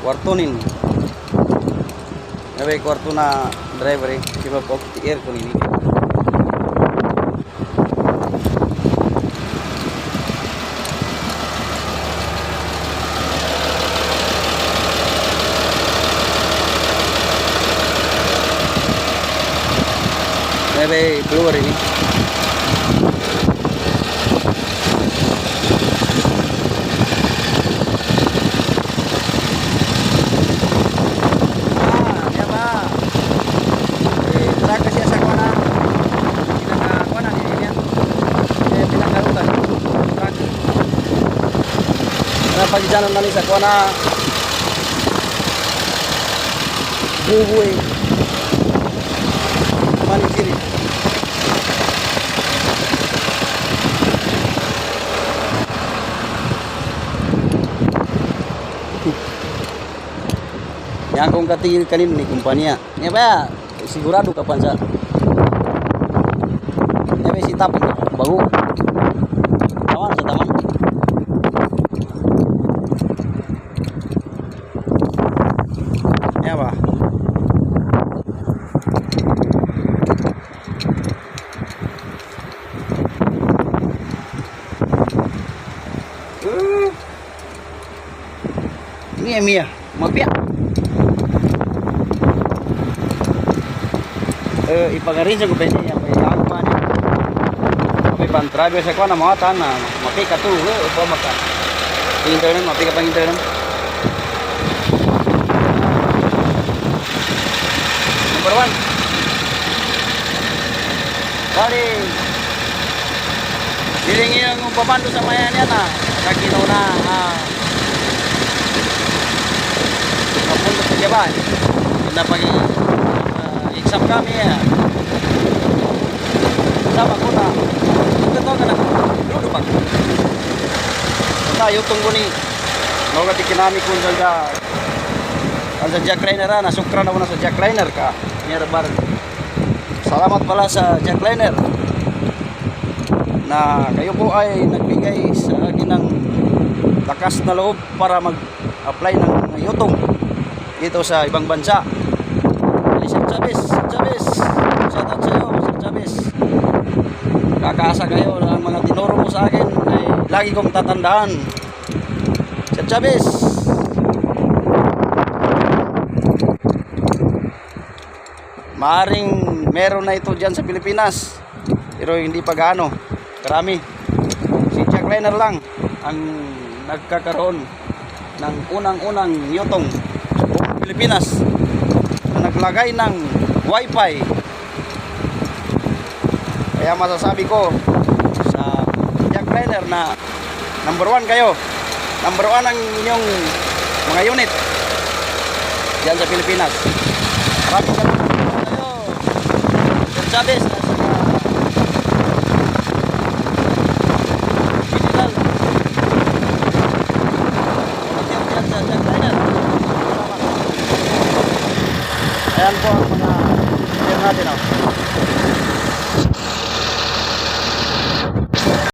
kwarto nin. Nabe kwarto na driver eh. Siya po air ko nini. Nabe blower ini. Pagjalan na sa kuha na bubuhay manisiri yang kong katigil kanin ni kumpanya niya ba sigurado ka pansa niya ba si tapon bago tawan sa taman. Ba Mia mapia ipagarin sa kupeni yang pailang pa ni may pantrabe sa ko na mga tanah mapi ka tu upo maka internet mapi ka pang internet. Number 1 kali dilingi yung papandu sa mayan yan kakinaw na papunta sa Japan na pag exam kami sama ko na ito ka na ludo pa tayo tunggu ni mga kinami kung sa jackliner na sukra na sa jackliner ka nirbar. Salamat pala sa jackliner na kayo po ay nagbigay sa akin ng lakas na loob para mag-apply ng yutong dito sa ibang bansa. Sir Chavez, shout out sa iyo Sir Chavez. Kakaasa kayo na ang mga tinuro mo sa akin ay lagi kong tatandaan. Sir Chavez, maaring meron na ito dyan sa Pilipinas pero hindi pa gaano karami. Si jackliner lang ang nagkakaroon ng unang-unang yutong sa buong Pilipinas na naglagay ng wifi. Kaya masasabi ko sa jackliner na number 1 kayo, number 1 ang inyong mga unit dyan sa Pilipinas. Maraming salamat kayo Sir Chavez na sa jackliner. Ayan po ang mga natin